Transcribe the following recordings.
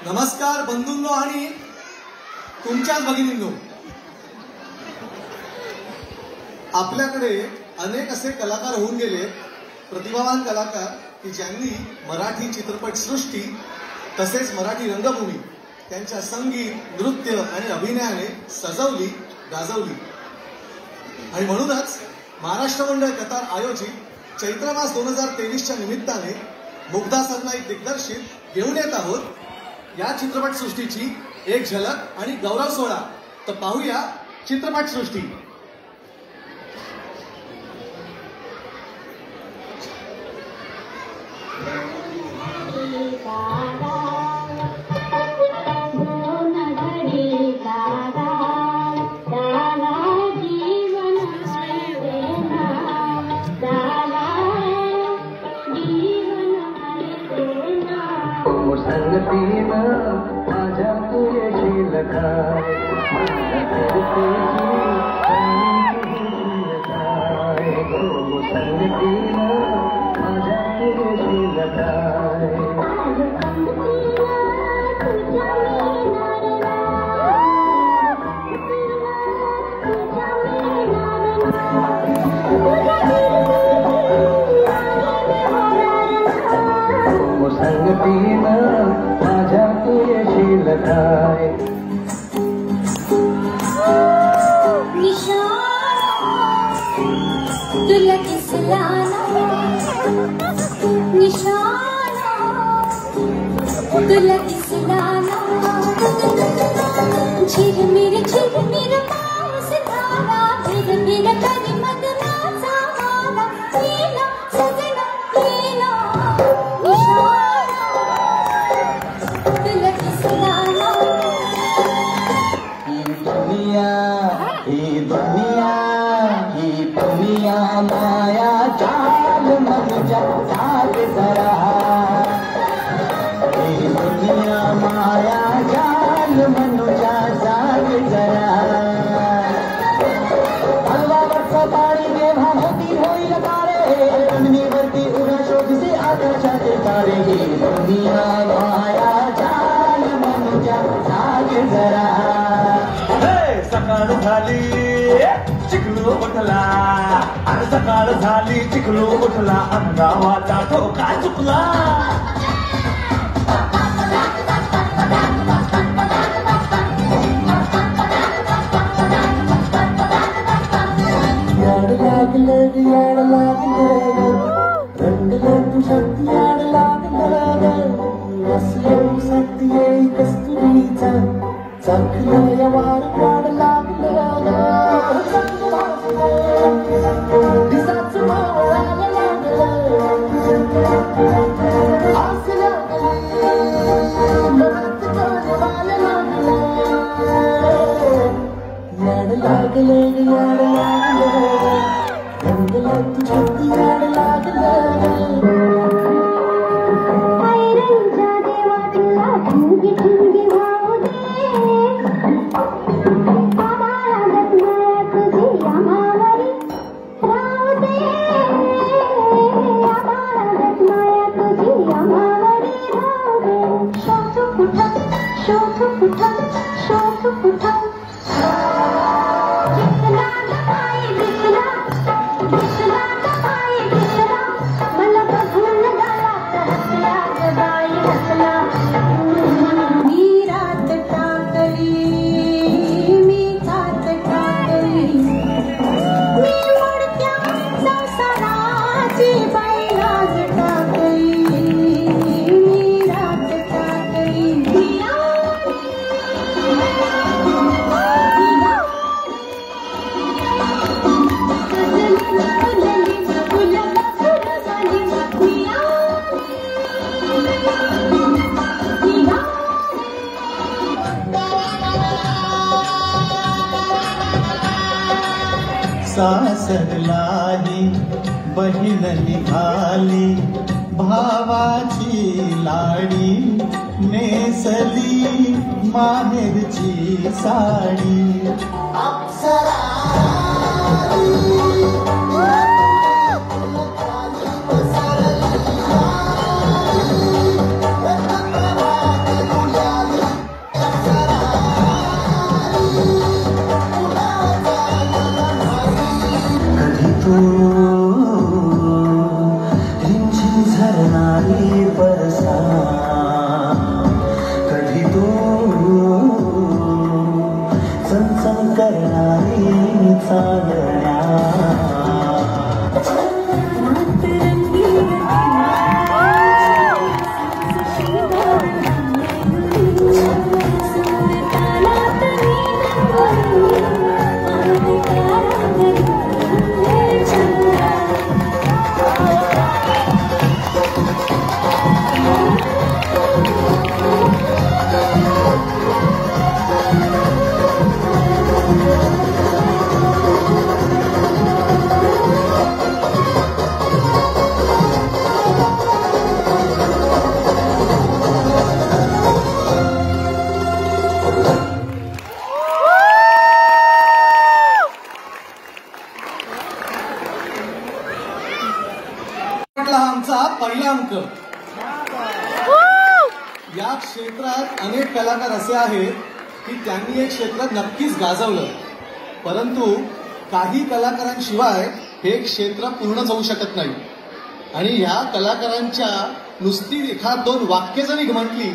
नमस्कार बंधूंनो आणि तुमच्याच भगिनींनो. आपल्याकडे अनेक असे कलाकार होऊन गेले, प्रतिभावान कलाकार की ज्यांनी मराठी चित्रपटसृष्टी तसेच मराठी रंगभूमी त्यांच्या संगीत, नृत्य आणि अभिनयाने सजवली, गाजवली. आणि म्हणूनच महाराष्ट्र मंडळ कतार आयोजित चैत्र मास 2023च्या निमित्ताने मुग्धा सरनाईक दिग्दर्शित घेऊन येत आहोत या चित्रपटसृष्टीची एक झलक आणि गौरव सोहळा. तर पाहूया चित्रपटसृष्टी. सकाळ झाली चिखलू उठला अंगावाचा ठोका चुकला. याड लागलं याड लागलं रंगलं तू शक्ती याड लागलं रसलं सत्य कस्तुरीचा चाकलं या वार वाढ लागलं. सासरलाही बहीण निघाली भावाची लाडी नेसली माहेरची साडी. अप्सरा कधी परसा कधी तू चमचम करणारी चालण्या पहिला अंक. या क्षेत्रात अनेक कलाकार असे आहेत की त्यांनी एक क्षेत्रात नक्कीच गाजवलं, परंतु काही कलाकारांशिवाय हे क्षेत्र पूर्णच होऊ शकत नाही. आणि ह्या कलाकारांच्या नुसती एखाद दोन वाक्य जरी म्हटली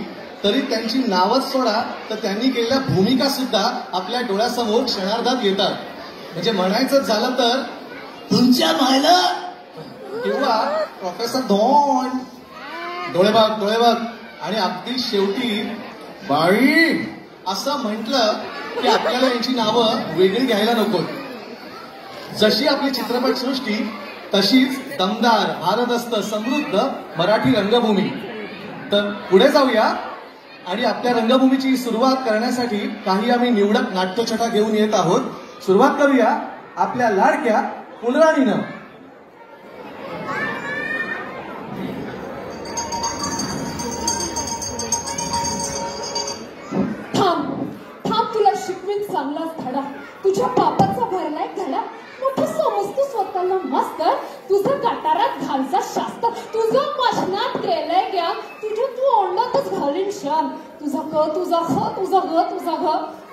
तरी त्यांची नावच सोडा तर त्यांनी केलेल्या भूमिका सुद्धा आपल्या डोळ्यासमोर क्षणार्धात येतात. म्हणजे म्हणायचं झालं तर तुमच्या मायला किंवा प्रोफेसर धोंड, डोळे बघ आणि अगदी शेवटी बाई असं म्हटलं की आपल्याला यांची नावं वेगळी घ्यायला नको. जशी आपली चित्रपटसृष्टी तशीच दमदार, भारदस्त, समृद्ध मराठी रंगभूमी. तर पुढे जाऊया आणि आपल्या रंगभूमीची सुरुवात करण्यासाठी काही आम्ही निवडक नाट्यछटा घेऊन येत आहोत. सुरुवात करूया आपल्या लाडक्या फुलराणीनं. चांगलाच धडा तुझ्या बापाचा भरलाय धडा. मोठं समजतो स्वतःला मास्तर, तुझं गटारात घालचा शास्त्र, तुझं मशनात केलंय ज्ञान, तुझ्या तू अंडातच घालीन शान. तुझा ग तुझा ख तुझा ग तुझा घ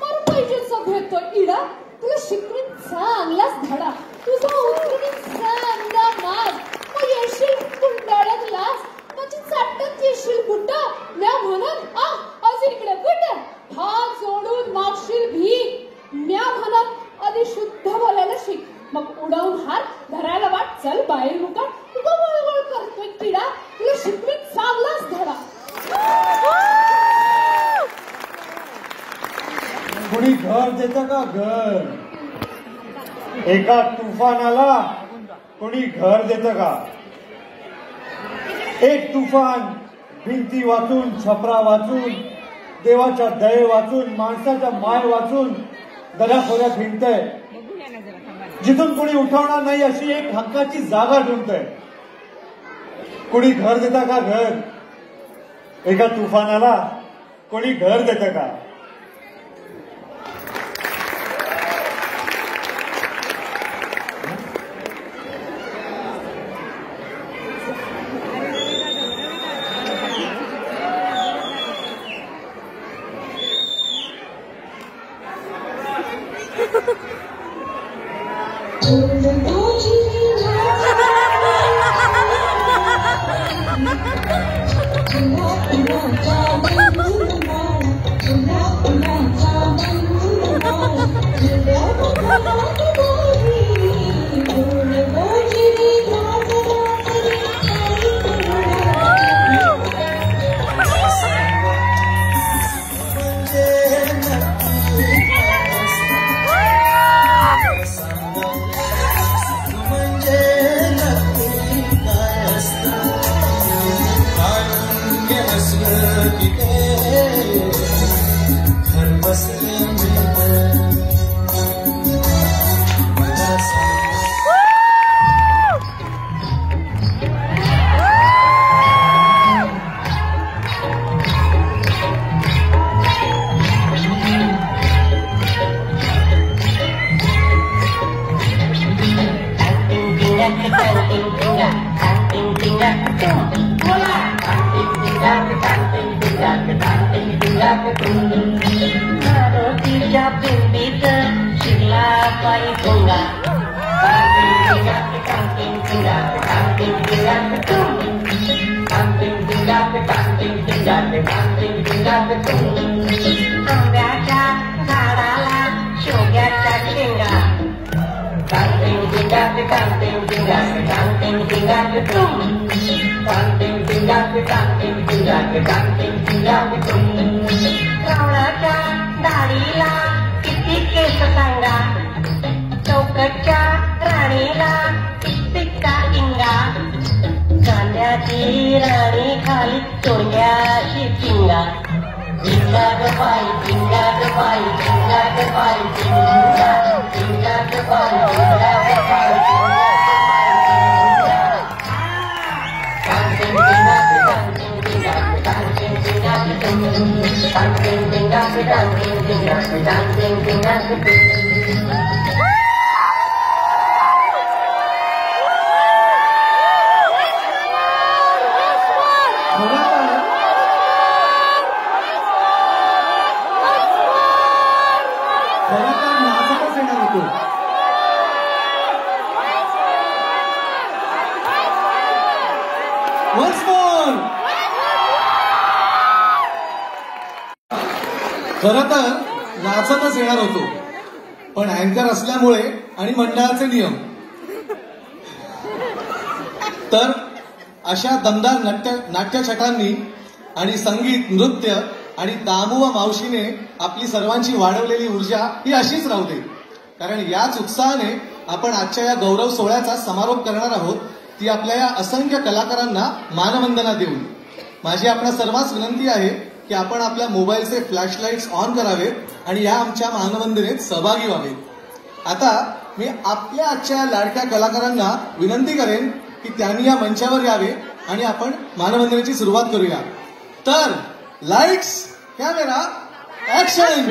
मारू पाहिजेचा भेटतो इडा. तुला शिकवीन चांगलाच धडा, तुझा उतरवीन चांगला माग. मग येशील कुंडाळ्यात लाज, माझी चाटत येशील बुटा. म्या म्हणून अजून इकडे कुठं हात जोडून मागशील भीक. म्या म्हणत आधी शुद्ध बोलायला शिक, मग उडवून हात धरायला वाट चल बाहेर मुका. तुझा वळवळ करतोय किडा, तुला शिकवीन चांगलाच धडा. कोणी घर देतं का घर? एका तुफानाला कोणी घर देतं का? एक तुफान भिंती वाचून, छपरा वाचून, देवाच्या दये वाचून, माणसाच्या माय वाचून दऱ्याखोऱ्यात हिंडतंय. जिथून कोणी उठवणार नाही अशी एक हक्काची जागा ढूंढतंय. कोणी घर देतं का घर? एका तुफानाला कोणी घर देतं का? Something आंब्याच्या झाडाला शेवग्याच्या शेंगा कांटिंग टिंगाट कांटिंग टिंगाट कांटिंग टिंगाट तुम कांटिंग टिंगाट कांटिंग टिंगाट कांटिंग टिंगाट तुम रावणाच्या दाढीला किती केस सांगा चौकटच्या राणीला पिक्का इंगा कांद्याची राणी खाली तोंड्याची पिंगा टिंगाट बाई टिंगाट बाई टिंगाट बाई टिंगा टिंगाट बाई टिंगाट बाई कांटिंग टिंगाट कांटिंग टिंगाट कांटिंग टिंगाट कांटिंग टिंगाट कांटिंग टिंगाट कांटिंग टिंगाट नाचतच येणार होतो. Once more. खरं तर नाचतच येणार होतो, पण अँकर असल्यामुळे आणि मंडळाचे नियम, तर अशा दमदार नाट्यछटांनी आणि संगीत नृत्य आणि दामू व मावशीने आपली सर्वांची वाढवलेली ऊर्जा ही अशीच राहू दे. कारण याच उत्साहाने आपण आजच्या या गौरव सोहळ्याचा समारोप करणार आहोत, ती आपल्या या असंख्य कलाकारांना मानवंदना देऊन. माझी आपल्या सर्वांस विनंती आहे की आपण आपल्या मोबाईलचे फ्लॅशलाईट्स ऑन करावेत आणि या आमच्या मानवंदनेत सहभागी व्हावेत. आता मी आपल्या आजच्या लाडक्या कलाकारांना विनंती करेन की त्यांनी या मंचावर यावे आणि आपण मानवंदनेची सुरुवात करूया. तर लाईट्स कॅमेरा ऍक्शन.